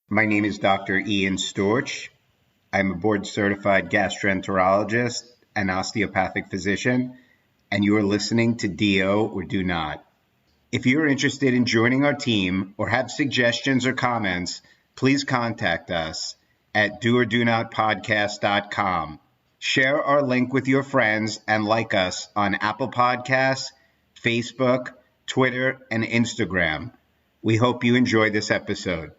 My name is Dr. Ian Storch. I'm a board-certified gastroenterologist and osteopathic physician, and you are listening to DO or Do Not. If you are interested in joining our team or have suggestions or comments, please contact us at doordonotpodcast.com. Share our link with your friends and like us on Apple Podcasts, Facebook, Twitter, and Instagram. We hope you enjoy this episode.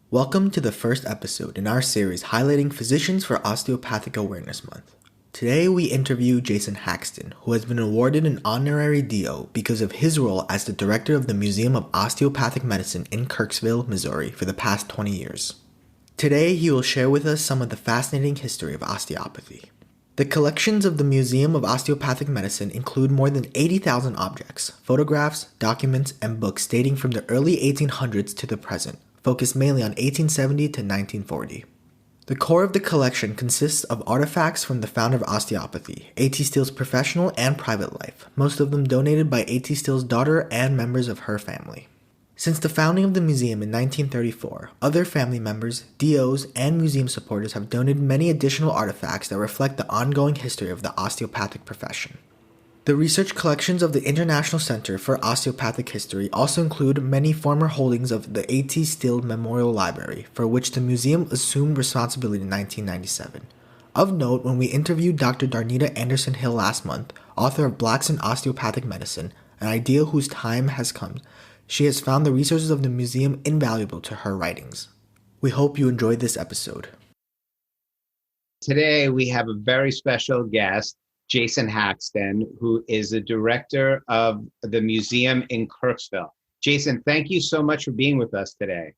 Welcome to the first episode in our series highlighting physicians for Osteopathic Awareness Month. Today we interview Jason Haxton, who has been awarded an honorary DO because of his role as the director of the Museum of Osteopathic Medicine in Kirksville, Missouri for the past 20 years. Today he will share with us some of the fascinating history of osteopathy. The collections of the Museum of Osteopathic Medicine include more than 80,000 objects, photographs, documents, and books dating from the early 1800s to the present, focused mainly on 1870 to 1940. The core of the collection consists of artifacts from the founder of osteopathy, A.T. Steele's professional and private life, most of them donated by A.T. Steele's daughter and members of her family. Since the founding of the museum in 1934, other family members, DOs, and museum supporters have donated many additional artifacts that reflect the ongoing history of the osteopathic profession. The research collections of the International Center for Osteopathic History also include many former holdings of the A.T. Steele Memorial Library, for which the museum assumed responsibility in 1997. Of note, when we interviewed Dr. Darnita Anderson Hill last month, author of Blacks in Osteopathic Medicine, an idea whose time has come, she has found the resources of the museum invaluable to her writings. We hope you enjoyed this episode. Today we have a very special guest, Jason Haxton, who is the director of the museum in Kirksville. Jason, thank you so much for being with us today.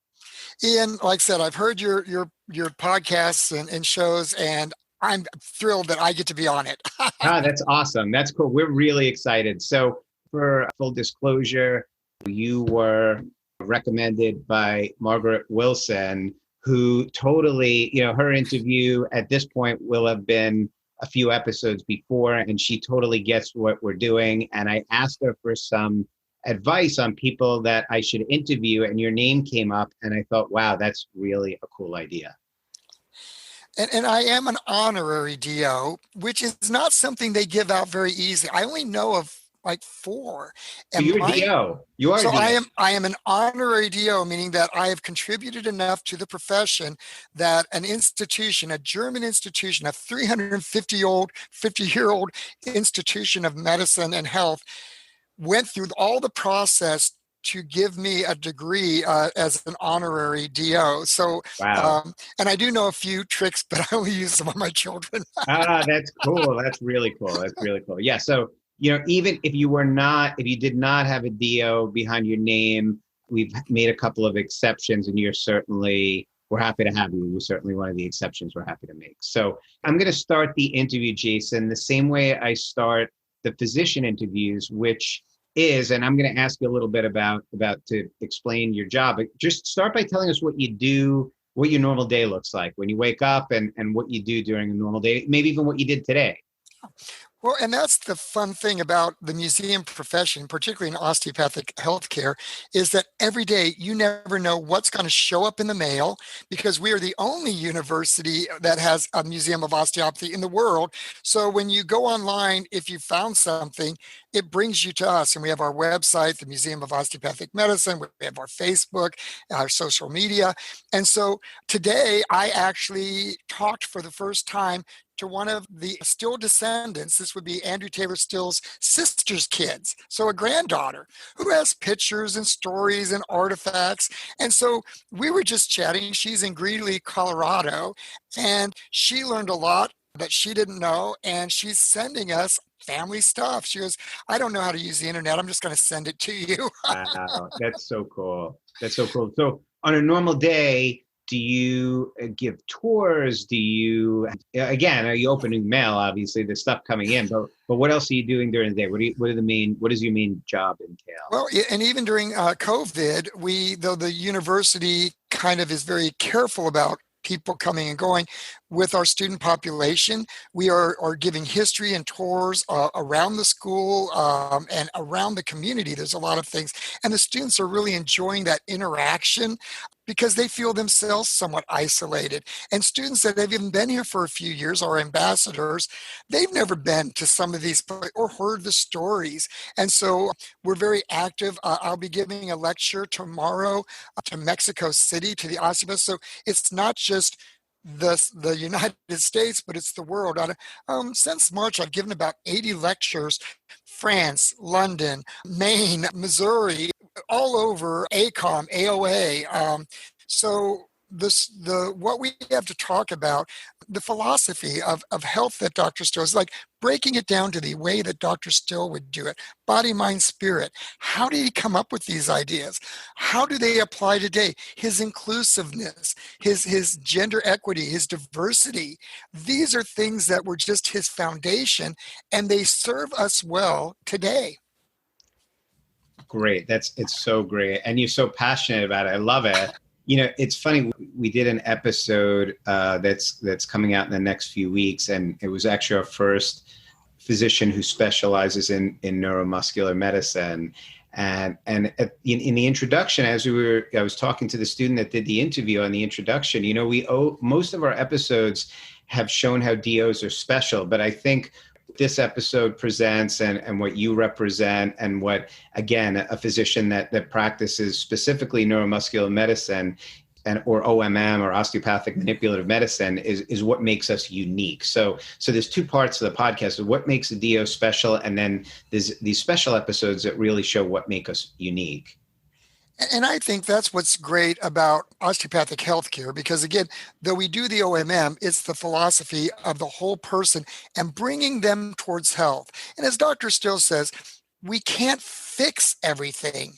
Ian, like I said, I've heard your podcasts and shows, and I'm thrilled that I get to be on it. That's awesome. That's cool. We're really excited. So for full disclosure, you were recommended by Margaret Wilson, who totally, her interview at this point will have been a few episodes before, and she totally gets what we're doing. And I asked her for some advice on people that I should interview, and your name came up, and I thought, wow, that's really a cool idea. And I am an honorary DO, which is not something they give out very easily. I only know of like 4. So you're a DO. You are. So a DO. I am an honorary DO, meaning that I have contributed enough to the profession that an institution, a German institution, a 50-year-old institution of medicine and health, went through all the process to give me a degree as an honorary DO. So, wow. And I do know a few tricks, but I only use them on my children. That's cool. That's really cool. That's really cool. Yeah. So, even if you did not have a DO behind your name, we've made a couple of exceptions, and we're happy to have you. You're certainly one of the exceptions we're happy to make. So I'm going to start the interview, Jason, the same way I start the physician interviews, which is, and I'm going to ask you a little bit about to explain your job, but just start by telling us what you do, what your normal day looks like when you wake up, and what you do during a normal day, maybe even what you did today. Well, and that's the fun thing about the museum profession, particularly in osteopathic healthcare, is that every day you never know what's going to show up in the mail, because we are the only university that has a museum of osteopathy in the world. So when you go online, if you found something, it brings you to us. And we have our website, the Museum of Osteopathic Medicine. We have our Facebook, our social media. And so today I actually talked for the first time to one of the Steele descendants. This would be Andrew Taylor Steele's sister's kids. So a granddaughter who has pictures and stories and artifacts. And so we were just chatting. She's in Greeley, Colorado, and she learned a lot that she didn't know. And she's sending us family stuff. She goes, I don't know how to use the internet. I'm just going to send it to you. Wow, that's so cool. That's so cool. So on a normal day, do you give tours? Do you, again, are you opening mail? Obviously, there's stuff coming in, but what else are you doing during the day? What does your main job entail? Well, and even during COVID, though the university kind of is very careful about people coming and going, with our student population, we are giving history and tours around the school and around the community. There's a lot of things, and the students are really enjoying that interaction, because they feel themselves somewhat isolated. And students that have even been here for a few years are ambassadors. They've never been to some of these or heard the stories. And so we're very active. I'll be giving a lecture tomorrow to Mexico City to the osteopaths. So it's not just the United States, but it's the world. Since March, I've given about 80 lectures, France, London, Maine, Missouri, all over ACOM, AOA. So what we have to talk about, the philosophy of health that Dr. Still is like breaking it down to the way that Dr. Still would do it. Body, mind, spirit. How did he come up with these ideas? How do they apply today? His inclusiveness, his gender equity, his diversity. These are things that were just his foundation, and they serve us well today. Great. It's so great. And you're so passionate about it. I love it. It's funny. We did an episode that's coming out in the next few weeks, and it was actually our first physician who specializes in neuromuscular medicine. And in the introduction, I was talking to the student that did the interview on the introduction. Most of our episodes have shown how DOs are special, but I think this episode presents and what you represent, and what, again, a physician that practices specifically neuromuscular medicine or OMM, or osteopathic manipulative medicine, is what makes us unique. So there's two parts of the podcast: of what makes a DO special, and then there's these special episodes that really show what make us unique. And I think that's what's great about osteopathic healthcare, because again, though we do the OMM, it's the philosophy of the whole person and bringing them towards health. And as Dr. Still says, we can't fix everything,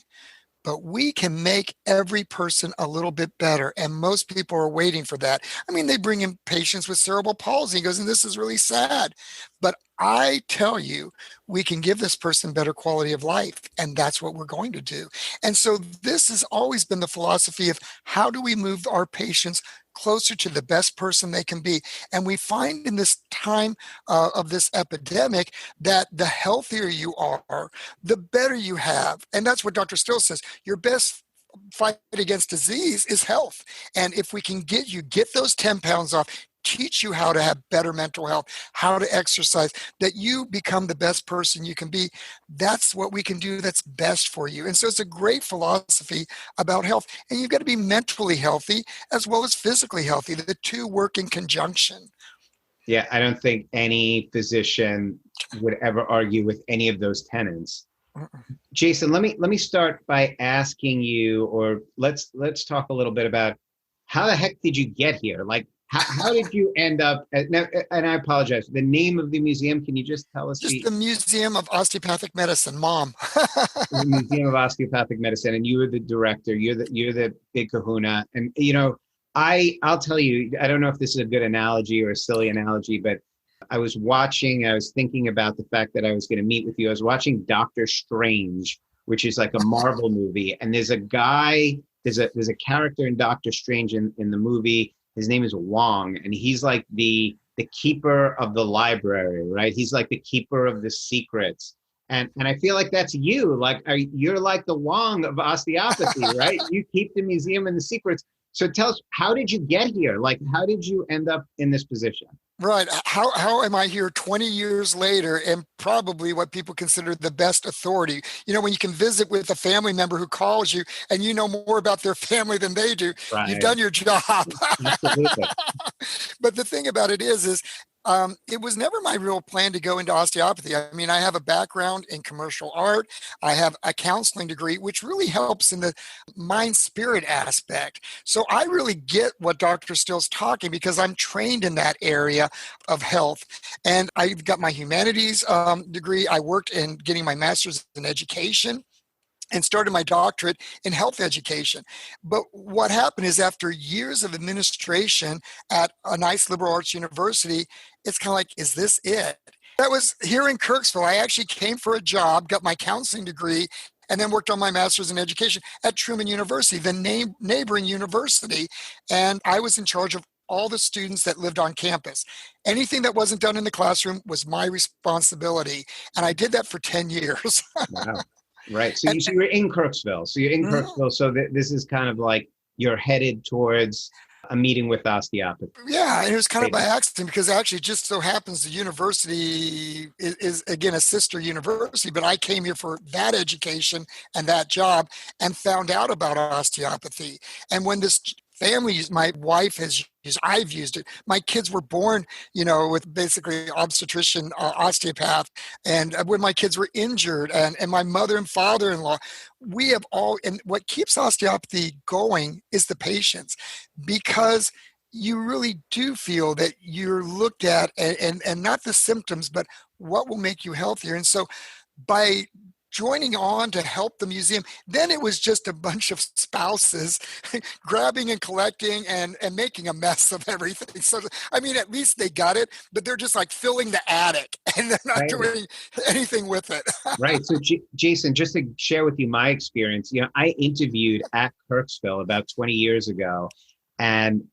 but we can make every person a little bit better. And most people are waiting for that. I mean, they bring in patients with cerebral palsy. He goes, and this is really sad. But I tell you, we can give this person better quality of life. And that's what we're going to do. And so this has always been the philosophy of how do we move our patients closer to the best person they can be. And we find in this time of this epidemic that the healthier you are, the better you have. And that's what Dr. Still says. Your best fight against disease is health. And if we can get those 10 pounds off, teach you how to have better mental health, how to exercise, that you become the best person you can be. That's what we can do that's best for you. And so it's a great philosophy about health. And you've got to be mentally healthy as well as physically healthy. The two work in conjunction. Yeah, I don't think any physician would ever argue with any of those tenets. Jason, let me start by asking you, or let's talk a little bit about how the heck did you get here? Like, how did you end up now? And I apologize, the name of the museum, can you just tell us? Just the Museum of Osteopathic Medicine, Mom. The Museum of Osteopathic Medicine, and you were the director. You're the big kahuna. And I'll tell you, I don't know if this is a good analogy or a silly analogy, but I was thinking about the fact that I was going to meet with you. I was watching Doctor Strange, which is like a Marvel movie, and there's a character in Doctor Strange in the movie. His name is Wong, and he's like the keeper of the library, right? He's like the keeper of the secrets. And I feel like that's you. Like, you're like the Wong of osteopathy, right? You keep the museum and the secrets. So tell us, how did you get here? Like, how did you end up in this position? Right. How am I here 20 years later and probably what people consider the best authority? When you can visit with a family member who calls you and you know more about their family than they do, right. You've done your job. Absolutely. But the thing about it is it was never my real plan to go into osteopathy. I mean, I have a background in commercial art. I have a counseling degree, which really helps in the mind-spirit aspect. So I really get what Dr. Still's talking, because I'm trained in that area of health. And I've got my humanities degree. I worked in getting my master's in education and started my doctorate in health education. But what happened is, after years of administration at a nice liberal arts university, it's kind of like, is this it? That was here in Kirksville. I actually came for a job, got my counseling degree, and then worked on my master's in education at Truman University, the neighboring university. And I was in charge of all the students that lived on campus. Anything that wasn't done in the classroom was my responsibility. And I did that for 10 years. Wow. Right. So you're in Kirksville. So you're in Kirksville. So this is kind of like you're headed towards a meeting with osteopathy. Yeah, and it was kind of by accident because actually it just so happens the university is again a sister university, but I came here for that education and that job and found out about osteopathy. And when this family, my wife has used, I've used it. My kids were born, with basically obstetrician, osteopath. And when my kids were injured and my mother and father-in-law, we have all, and what keeps osteopathy going is the patients, because you really do feel that you're looked at and not the symptoms, but what will make you healthier. And so by joining on to help the museum, then it was just a bunch of spouses grabbing and collecting and making a mess of everything. So, I mean, at least they got it, but they're just like filling the attic and they're not doing anything with it. Right. So, Jason, just to share with you my experience, I interviewed at Kirksville about 20 years ago. And,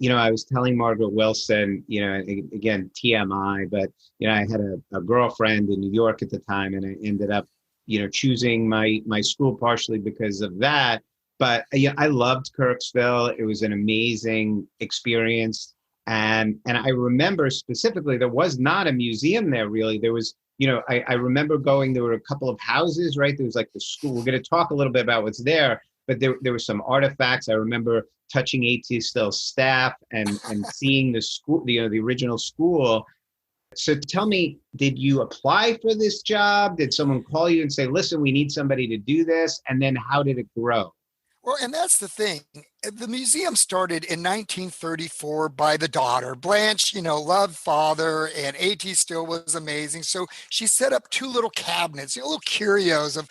I was telling Margaret Wilson, again, TMI, but, I had a girlfriend in New York at the time, and I ended up choosing my school partially because of that. But I loved Kirksville. It was an amazing experience. And I remember specifically, there was not a museum there really. There was, I remember going, there were a couple of houses, right? There was like the school. We're going to talk a little bit about what's there, but there were some artifacts. I remember touching AT Still staff and seeing the school, the original school. So tell me, did you apply for this job? Did someone call you and say, listen, we need somebody to do this? And then how did it grow? Well, and that's the thing. The museum started in 1934 by the daughter. Blanche, loved father, and AT Still was amazing. So she set up two little cabinets, little curios of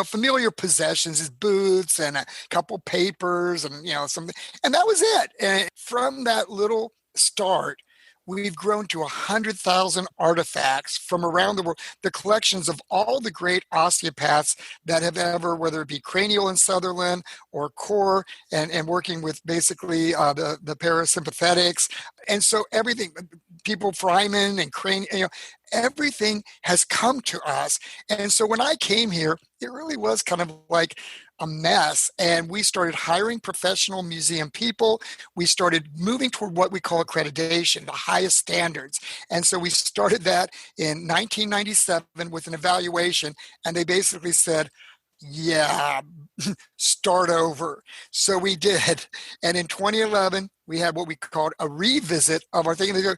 familiar possessions, his boots and a couple papers and, something. And that was it. And from that little start, we've grown to 100,000 artifacts from around the world, the collections of all the great osteopaths that have ever, whether it be Cranial and Sutherland or Core, and working with basically the parasympathetics. And so everything, people Fryman and Crane, everything has come to us. And so when I came here, it really was kind of like a mess. And we started hiring professional museum people. We started moving toward what we call accreditation, the highest standards. And so we started that in 1997 with an evaluation. And they basically said, yeah, start over. So we did. And in 2011, we had what we called a revisit of our thing. And they go,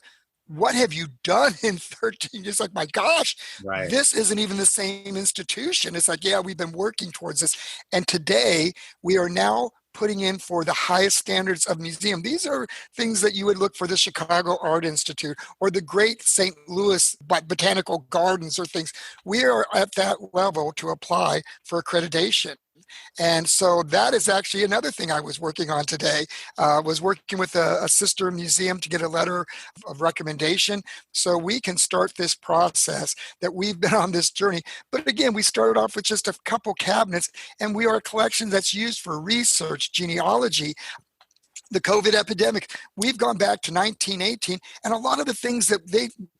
what have you done in 13 years? Like, my gosh, right. This isn't even the same institution. It's like, yeah, we've been working towards this. And today we are now putting in for the highest standards of museum. These are things that you would look for the Chicago Art Institute or the great St. Louis Botanical Gardens or things. We are at that level to apply for accreditation. And so that is actually another thing I was working on today, was working with a sister museum to get a letter of recommendation so we can start this process that we've been on this journey. But again, we started off with just a couple cabinets, and we are a collection that's used for research, genealogy, the COVID epidemic. We've gone back to 1918, and a lot of the things that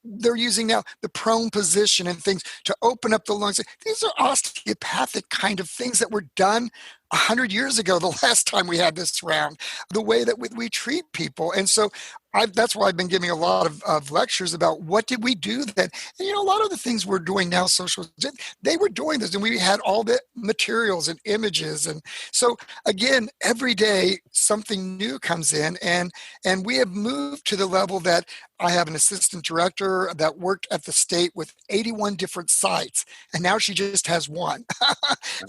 they're using now, the prone position and things to open up the lungs, these are osteopathic kind of things that were done 100 years ago, the last time we had this round, the way that we treat people. And so that's why I've been giving a lot of lectures about what did we do then. And, a lot of the things we're doing now, they were doing this, and we had all the materials and images. And so, again, every day something new comes in, and we have moved to the level that I have an assistant director that worked at the state with 81 different sites, and now she just has one,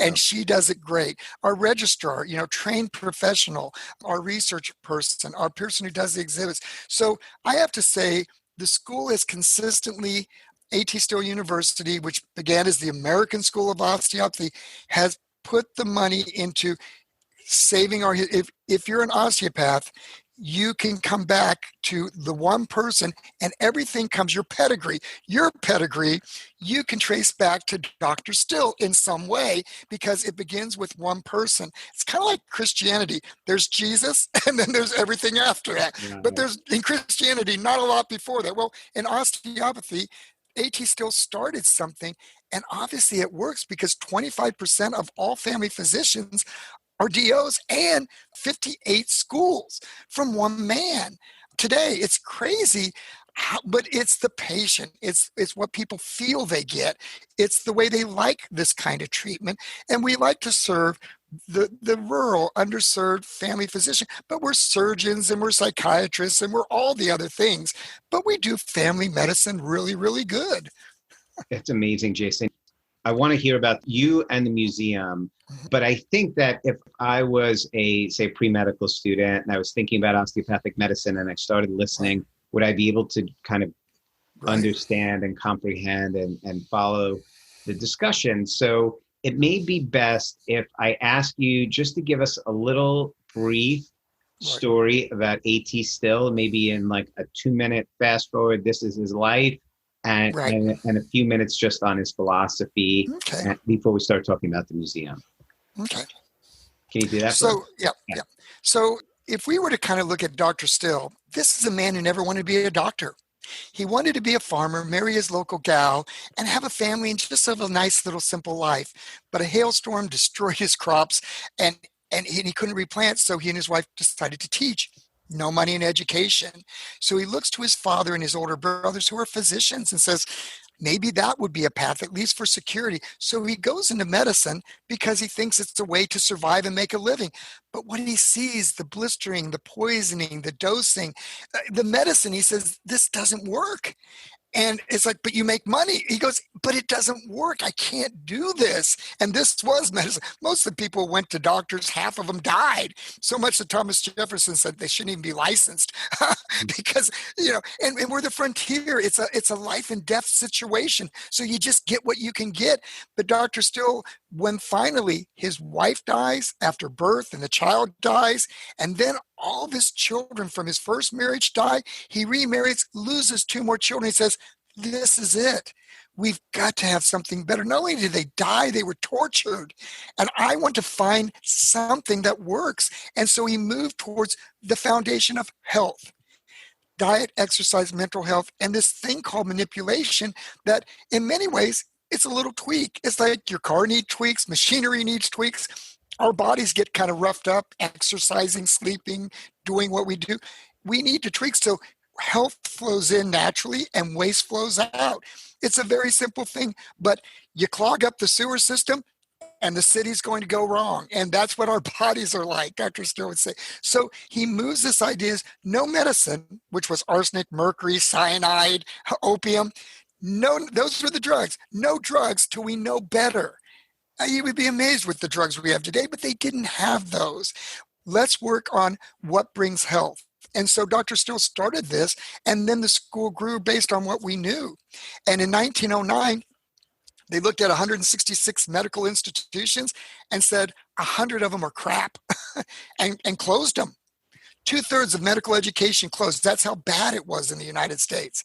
and she does it great. Our registrar, trained professional, our research person, our person who does the exhibits. So I have to say, the school is consistently, AT Still University, which began as the American School of Osteopathy, has put the money into saving our, if you're an osteopath, you can come back to the one person and everything comes, your pedigree, you can trace back to Dr. Still in some way because it begins with one person. It's kind of like Christianity. There's Jesus and then there's everything after that. Yeah, but there's, in Christianity, not a lot before that. Well, in osteopathy, AT Still started something, and obviously it works because 25% of all family physicians are DOs and 58 schools from one man. Today, it's crazy, but it's the patient. It's what people feel they get. It's the way they like this kind of treatment. And we like to serve the rural, underserved family physician, but we're surgeons and we're psychiatrists and we're all the other things. But we do family medicine really, really good. It's amazing, Jason. I want to hear about you and the museum, but I think that if I was a, say, pre-medical student and I was thinking about osteopathic medicine and I started listening, would I be able to kind of understand and comprehend and follow the discussion? So it may be best if I ask you just to give us a little brief story about A.T. Still, maybe in like a 2-minute fast forward, this is his life. And a few minutes just on his philosophy before we start talking about the museum. Okay. Can you do that? So, yeah. So if we were to kind of look at Dr. Still, this is a man who never wanted to be a doctor. He wanted to be a farmer, marry his local gal, and have a family and just have a nice little simple life. But a hailstorm destroyed his crops and he couldn't replant, so he and his wife decided to teach. No money in education. So he looks to his father and his older brothers who are physicians and says, maybe that would be a path, at least for security. So he goes into medicine because he thinks it's a way to survive and make a living. But what he sees, the blistering, the poisoning, the dosing, the medicine, he says, this doesn't work. And it's like, but you make money. He goes, but it doesn't work. I can't do this. And this was medicine. Most of the people went to doctors, half of them died. So much that Thomas Jefferson said they shouldn't even be licensed because, and we're the frontier. It's a life and death situation. So you just get what you can get. But Dr. Still, when finally his wife dies after birth and the child dies, and then all of his children from his first marriage die, he remarries, loses 2 more children. He says, this is it. We've got to have something better. Not only did they die, they were tortured. And I want to find something that works. And so he moved towards the foundation of health. Diet, exercise, mental health, and this thing called manipulation that in many ways, it's a little tweak. It's like your car needs tweaks, machinery needs tweaks. Our bodies get kind of roughed up, exercising, sleeping, doing what we do. We need to tweak so health flows in naturally and waste flows out. It's a very simple thing, but you clog up the sewer system and the city's going to go wrong. And that's what our bodies are like, Dr. Still would say. So he moves this idea is no medicine, which was arsenic, mercury, cyanide, opium. No, those were the drugs. No drugs till we know better. You would be amazed with the drugs we have today, but they didn't have those. Let's work on what brings health. And so Dr. Still started this, and then the school grew based on what we knew. And in 1909, they looked at 166 medical institutions and said 100 of them are crap and closed them. 2/3 of medical education closed. That's how bad it was in the United States.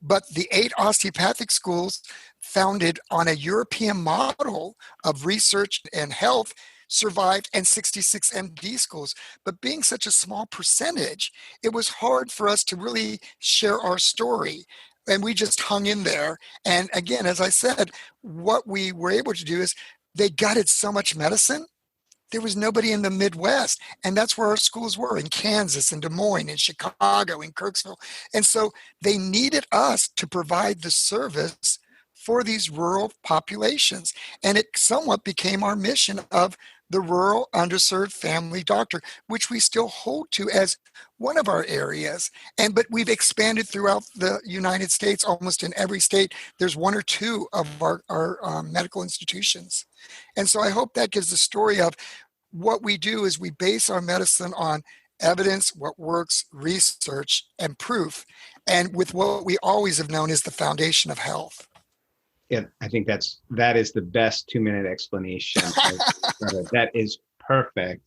But the 8 osteopathic schools founded on a European model of research and health survived, and 66 MD schools. But being such a small percentage, it was hard for us to really share our story. And we just hung in there. And again, as I said, what we were able to do is they gutted so much medicine. There was nobody in the Midwest. And that's where our schools were, in Kansas, in Des Moines, in Chicago, in Kirksville. And so they needed us to provide the service for these rural populations. And it somewhat became our mission of the rural underserved family doctor, which we still hold to as one of our areas. But we've expanded throughout the United States. Almost in every state, there's 1 or 2 of our medical institutions. And so I hope that gives the story of what we do is we base our medicine on evidence, what works, research, and proof, and with what we always have known is the foundation of health. Yeah, I think that is the best 2-minute explanation. That is perfect.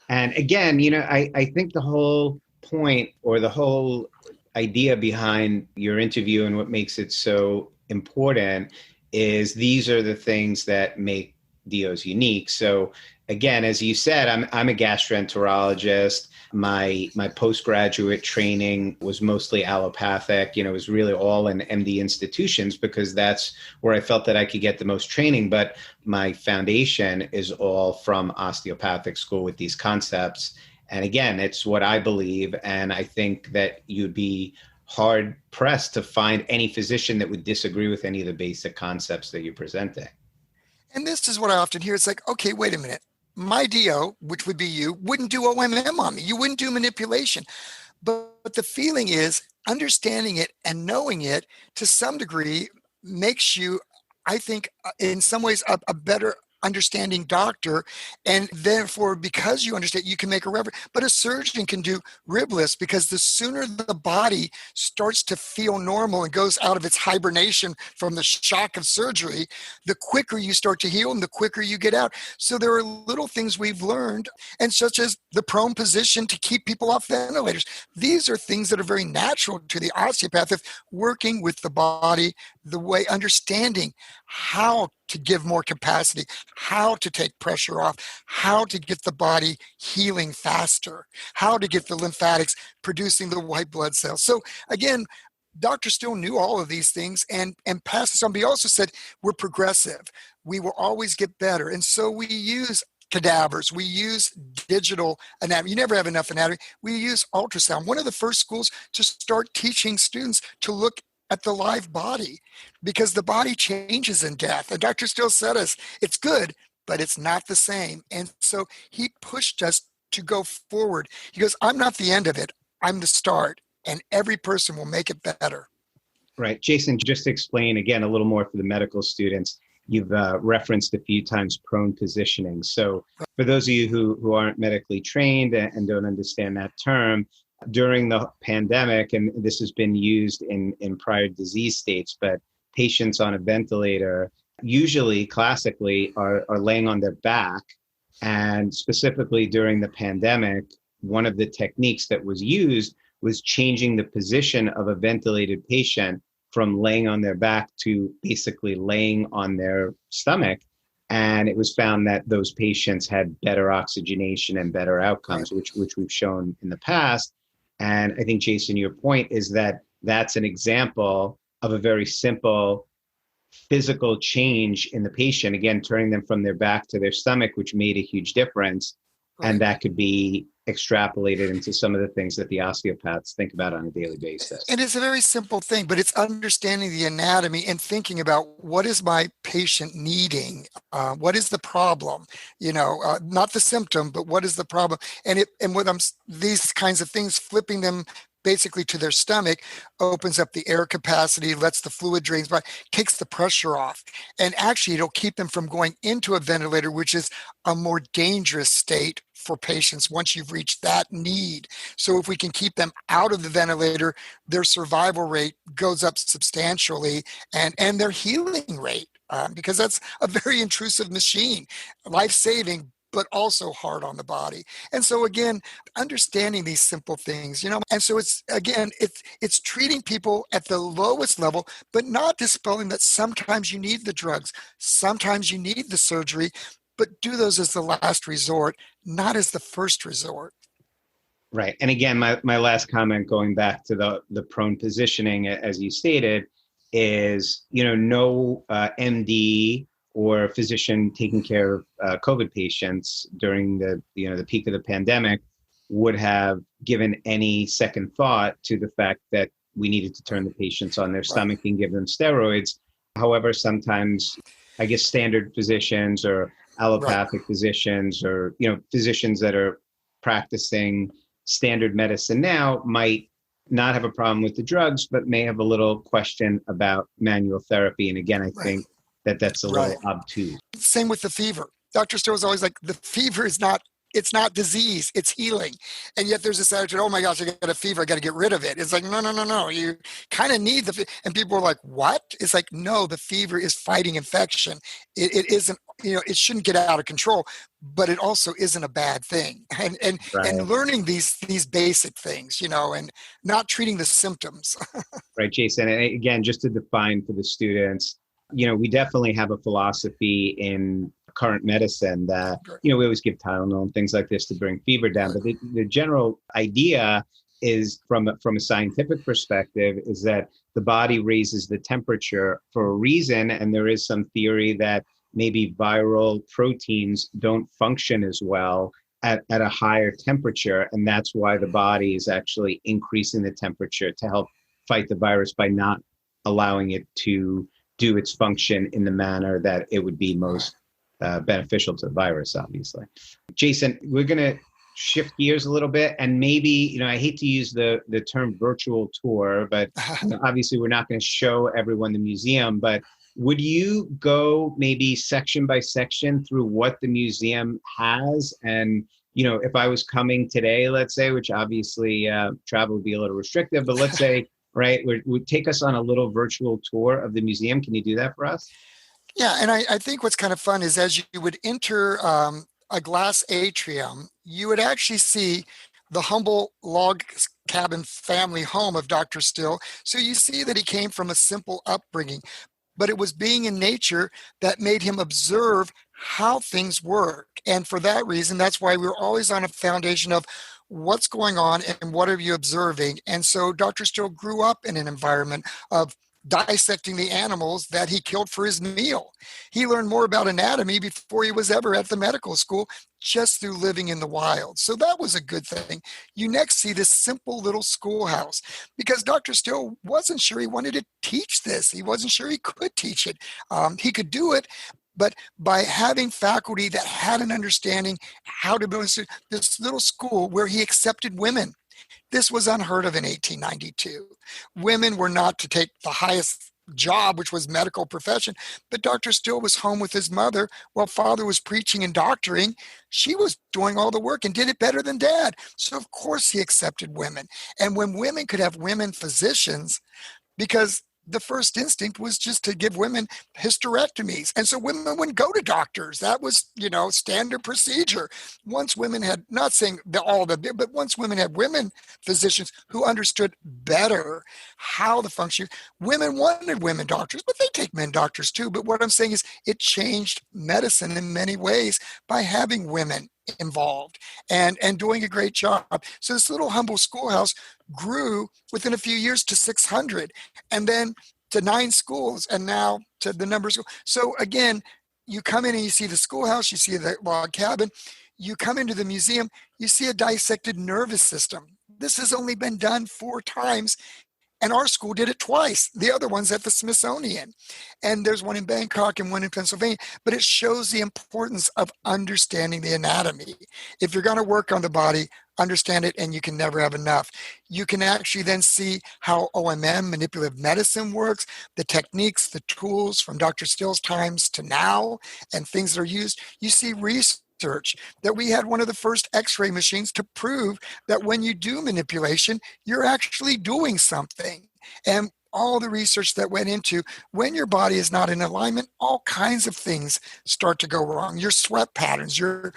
And again, I think the whole point or the whole idea behind your interview and what makes it so important is these are the things that make DOs unique. So again, as you said, I'm a gastroenterologist. My postgraduate training was mostly allopathic. It was really all in MD institutions because that's where I felt that I could get the most training. But my foundation is all from osteopathic school with these concepts. And again, it's what I believe. And I think that you'd be hard pressed to find any physician that would disagree with any of the basic concepts that you're presenting. And this is what I often hear. It's like, okay, wait a minute. My DO, which would be you, wouldn't do OMM on me. You wouldn't do manipulation. But the feeling is understanding it and knowing it to some degree makes you, I think, in some ways, a better understanding doctor. And therefore, because you understand, you can make a reference. But a surgeon can do ribless because the sooner the body starts to feel normal and goes out of its hibernation from the shock of surgery, the quicker you start to heal and the quicker you get out. So there are little things we've learned, and such as the prone position to keep people off ventilators. These are things that are very natural to the osteopath of working with the body, the way understanding how to give more capacity, how to take pressure off, how to get the body healing faster, how to get the lymphatics producing the white blood cells. So again, Dr. Still knew all of these things and passed this on. But he also said, we're progressive. We will always get better. And so we use cadavers. We use digital anatomy. You never have enough anatomy. We use ultrasound. One of the first schools to start teaching students to look at the live body because the body changes in death. And Dr. Still said us, it's good, but it's not the same. And so he pushed us to go forward. He goes, I'm not the end of it. I'm the start. And every person will make it better. Right. Jason, just to explain again a little more for the medical students, you've referenced a few times prone positioning. So for those of you who aren't medically trained and don't understand that term, during the pandemic, and this has been used in prior disease states, but patients on a ventilator usually classically are laying on their back. And specifically during the pandemic, one of the techniques that was used was changing the position of a ventilated patient from laying on their back to basically laying on their stomach. And it was found that those patients had better oxygenation and better outcomes, which we've shown in the past. And I think, Jason, your point is that that's an example of a very simple physical change in the patient, again, turning them from their back to their stomach, which made a huge difference. Right. And that could be extrapolated into some of the things that the osteopaths think about on a daily basis. And it's a very simple thing, but it's understanding the anatomy and thinking about what is my patient needing? What is the problem? Not the symptom, but what is the problem? And these kinds of things, flipping them basically to their stomach opens up the air capacity, lets the fluid drains by, takes the pressure off. And actually it'll keep them from going into a ventilator, which is a more dangerous state for patients once you've reached that need. So if we can keep them out of the ventilator, their survival rate goes up substantially and their healing rate, because that's a very intrusive machine, life-saving, but also hard on the body. And so again, understanding these simple things, and so it's treating people at the lowest level, but not dispelling that sometimes you need the drugs, sometimes you need the surgery, but do those as the last resort, not as the first resort. Right. And again, my last comment going back to the prone positioning, as you stated, is, no MD or physician taking care of COVID patients during the peak of the pandemic would have given any second thought to the fact that we needed to turn the patients on their stomach and give them steroids. However, sometimes I guess standard physicians or allopathic physicians or, physicians that are practicing standard medicine now might not have a problem with the drugs, but may have a little question about manual therapy. And again, I think that's a little obtuse. Same with the fever. Dr. Stowe was always like, the fever is it's not disease, it's healing. And yet there's this attitude, oh my gosh, I got a fever, I got to get rid of it. It's like, no. You kind of need and people are like, what? It's like, no, the fever is fighting infection. It isn't, it shouldn't get out of control, but it also isn't a bad thing. And learning these basic things, and not treating the symptoms. Right, Jason. And again, just to define for the students, we definitely have a philosophy in current medicine that, we always give Tylenol and things like this to bring fever down. But the general idea is from a scientific perspective is that the body raises the temperature for a reason. And there is some theory that maybe viral proteins don't function as well at a higher temperature. And that's why the body is actually increasing the temperature to help fight the virus by not allowing it to do its function in the manner that it would be most beneficial to the virus, obviously. Jason, we're going to shift gears a little bit, and maybe, I hate to use the term virtual tour, but obviously we're not going to show everyone the museum, but would you go maybe section by section through what the museum has? And, if I was coming today, let's say, which obviously travel would be a little restrictive, but let's say, right, would take us on a little virtual tour of the museum. Can you do that for us? Yeah, and I think what's kind of fun is as you would enter a glass atrium, you would actually see the humble log cabin family home of Dr. Still. So you see that he came from a simple upbringing, but it was being in nature that made him observe how things work. And for that reason, that's why we're always on a foundation of what's going on and what are you observing. And so Dr. Still grew up in an environment of dissecting the animals that he killed for his meal. He learned more about anatomy before he was ever at the medical school, just through living in the wild. So that was a good thing. You next see this simple little schoolhouse because Dr. Still wasn't sure he wanted to teach this. He wasn't sure he could teach it. He could do it, but by having faculty that had an understanding how to build this little school where he accepted women. This was unheard of in 1892. Women were not to take the highest job, which was medical profession, but Dr. Still was home with his mother while father was preaching and doctoring. She was doing all the work and did it better than dad. So of course he accepted women. And when women could have women physicians, because the first instinct was just to give women hysterectomies. And so women wouldn't go to doctors. That was, standard procedure. Once women had, not saying but once women had women physicians who understood better how the function, women wanted women doctors, but they take men doctors too. But what I'm saying is it changed medicine in many ways by having women involved and doing a great job. So this little humble schoolhouse grew within a few years to 600 and then to 9 schools and now to the number of schools. So again, you come in and you see the schoolhouse, you see the log cabin, you come into the museum, you see a dissected nervous system. This has only been done 4 times. And our school did it twice. The other one's at the Smithsonian. And there's one in Bangkok and one in Pennsylvania. But it shows the importance of understanding the anatomy. If you're going to work on the body, understand it, and you can never have enough. You can actually then see how OMM, manipulative medicine, works, the techniques, the tools from Dr. Still's times to now, and things that are used. You see research that we had one of the first x-ray machines to prove that when you do manipulation, you're actually doing something. And all the research that went into when your body is not in alignment, all kinds of things start to go wrong. Your sweat patterns, your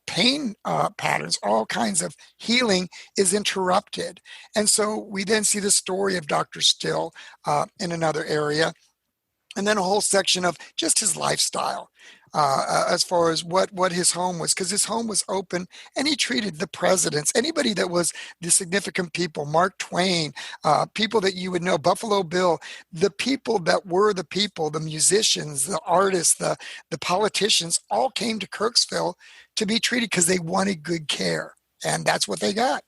pain patterns, all kinds of healing is interrupted. And so we then see the story of Dr. Still in another area. And then a whole section of just his lifestyle. As far as what his home was, because his home was open and he treated the presidents, anybody that was the significant people, Mark Twain, people that you would know, Buffalo Bill, the people that were the people, the musicians, the artists, the politicians, all came to Kirksville to be treated because they wanted good care. And that's what they got.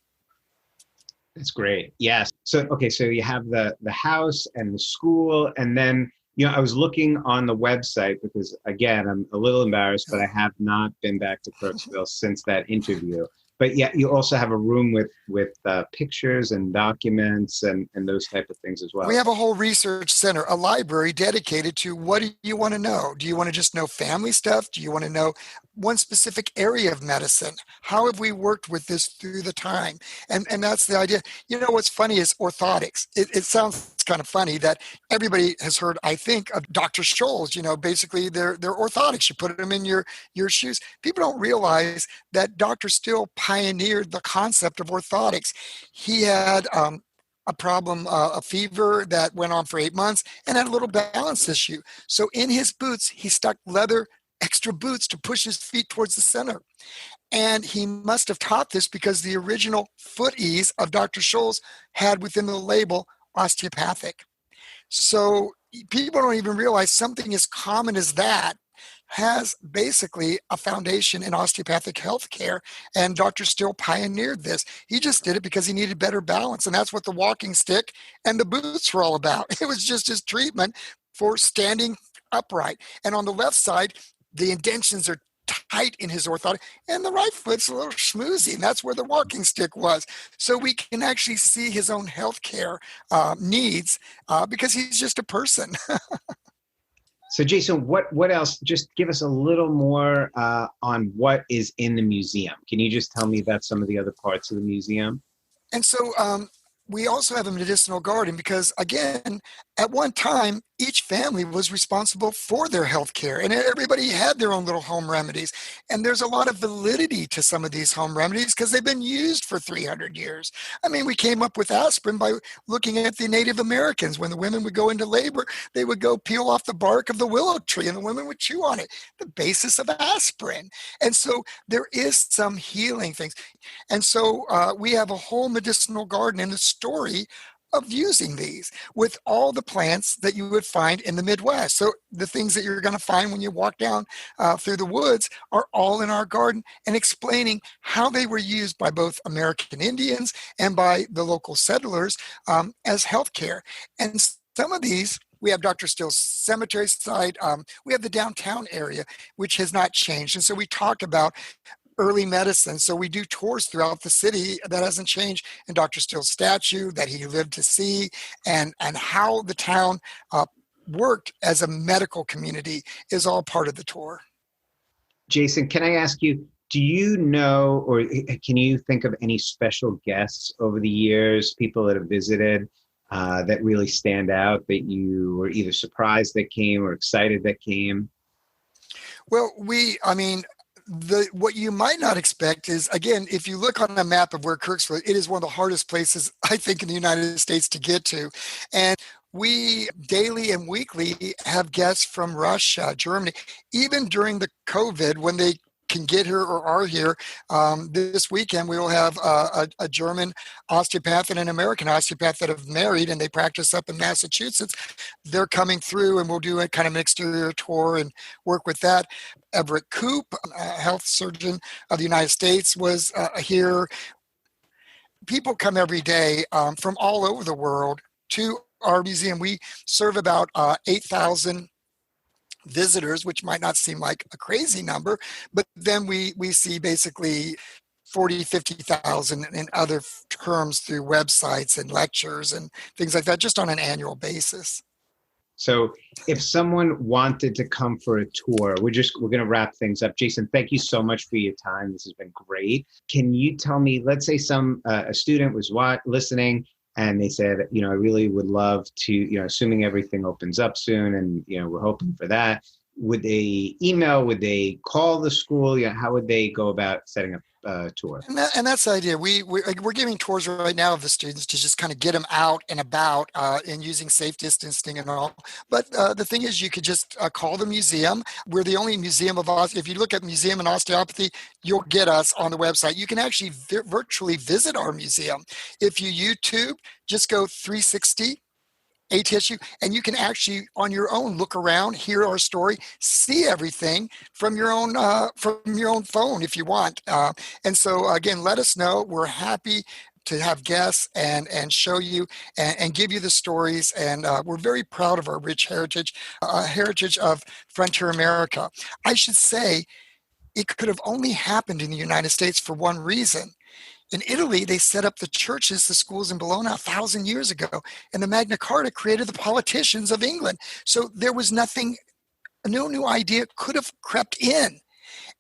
That's great. Yes. So you have the house and the school, and then I was looking on the website because, again, I'm a little embarrassed, but I have not been back to Kirksville since that interview. But yeah, you also have a room with pictures and documents and those type of things as well. We have a whole research center, a library dedicated to what do you want to know? Do you want to just know family stuff? Do you want to know one specific area of medicine? How have we worked with this through the time? And that's the idea. What's funny is orthotics. It sounds kind of funny that everybody has heard, I think, of Dr. Scholl's. Basically they're orthotics. You put them in your shoes. People don't realize that Dr. Still pioneered the concept of orthotics. He had a problem, a fever that went on for 8 months and had a little balance issue. So in his boots, he stuck leather extra boots to push his feet towards the center. And he must have taught this because the original foot ease of Dr. Scholl's had within the label osteopathic. So people don't even realize something as common as that has basically a foundation in osteopathic healthcare. And Dr. Still pioneered this. He just did it because he needed better balance. And that's what the walking stick and the boots were all about. It was just his treatment for standing upright. And on the left side, the indentions are tight in his orthotic, and the right foot's a little schmoozy, and that's where the walking stick was. So we can actually see his own healthcare needs because he's just a person. So Jason, what else? Just give us a little more on what is in the museum. Can you just tell me about some of the other parts of the museum? And so we also have a medicinal garden because, again, at one time, each family was responsible for their health care, and everybody had their own little home remedies. And there's a lot of validity to some of these home remedies because they've been used for 300 years. I mean, we came up with aspirin by looking at the Native Americans. When the women would go into labor, they would go peel off the bark of the willow tree, and the women would chew on it, the basis of aspirin. And so there is some healing things. And so we have a whole medicinal garden in the story of using these with all the plants that you would find in the Midwest. So the things that you're going to find when you walk down through the woods are all in our garden, and explaining how they were used by both American Indians and by the local settlers as healthcare. And some of these, we have Dr. Still's cemetery site. We have the downtown area, which has not changed. And so we talk about early medicine. So we do tours throughout the city that hasn't changed, and Dr. Still's statue that he lived to see, and how the town worked as a medical community is all part of the tour. Jason, can I ask you, do you know, or can you think of any special guests over the years, people that have visited that really stand out, that you were either surprised that came or excited that came? Well, what you might not expect is, again, if you look on a map of where Kirksville, it is one of the hardest places, I think, in the United States to get to. And we daily and weekly have guests from Russia, Germany, even during the COVID, when they can get here or are here. This weekend, we will have a German osteopath and an American osteopath that have married, and they practice up in Massachusetts. They're coming through, and we'll do a kind of an exterior tour and work with that. Everett Koop, health surgeon of the United States, was here. People come every day from all over the world to our museum. We serve about 8,000 visitors, which might not seem like a crazy number, but then we see basically 40, 50,000 in other terms through websites and lectures and things like that, just on an annual basis. So if someone wanted to come for a tour, we're going to wrap things up. Jason, thank you so much for your time. This has been great. Can you tell me, let's say a student was listening, and they said, I really would love to, assuming everything opens up soon, and, we're hoping for that. Would they email? Would they call the school? How would they go about setting up a tour? And that's the idea. We're giving tours right now of the students to just kind of get them out and about and using safe distancing and all. But the thing is, you could just call the museum. We're the only museum of osteopathy. If you look at Museum and Osteopathy, you'll get us on the website. You can actually virtually visit our museum. If you YouTube, just go 360 ATSU, and you can actually on your own look around, hear our story, see everything from your own phone if you want. And so again, let us know. We're happy to have guests and show you and give you the stories. And we're very proud of our rich heritage of frontier America. I should say it could have only happened in the United States for one reason. In Italy, they set up the churches, the schools in Bologna 1,000 years ago, and the Magna Carta created the politicians of England. So there was nothing, no new idea could have crept in.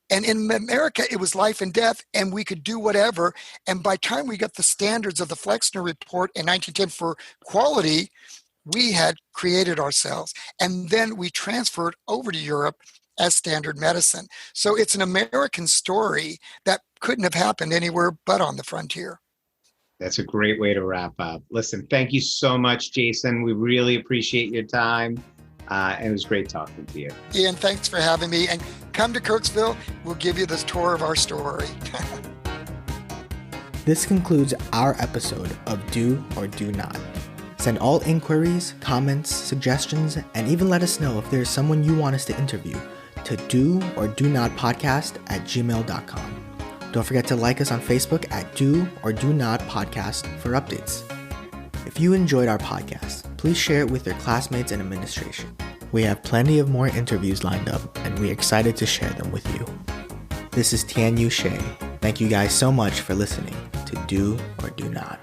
And in America, it was life and death, and we could do whatever. And by the time we got the standards of the Flexner Report in 1910 for quality, we had created ourselves. And then we transferred over to Europe as standard medicine. So it's an American story that couldn't have happened anywhere but on the frontier. That's a great way to wrap up. Listen, thank you so much, Jason. We really appreciate your time. And it was great talking to you. Ian, thanks for having me. And come to Kirksville. We'll give you this tour of our story. This concludes our episode of Do or Do Not. Send all inquiries, comments, suggestions, and even let us know if there's someone you want us to interview to doordonotpodcast@gmail.com. Don't forget to like us on Facebook at Do or Do Not Podcast for updates. If you enjoyed our podcast, please share it with your classmates and administration. We have plenty of more interviews lined up, and we're excited to share them with you. This is Tian Yu Shea. Thank you guys so much for listening to Do or Do Not.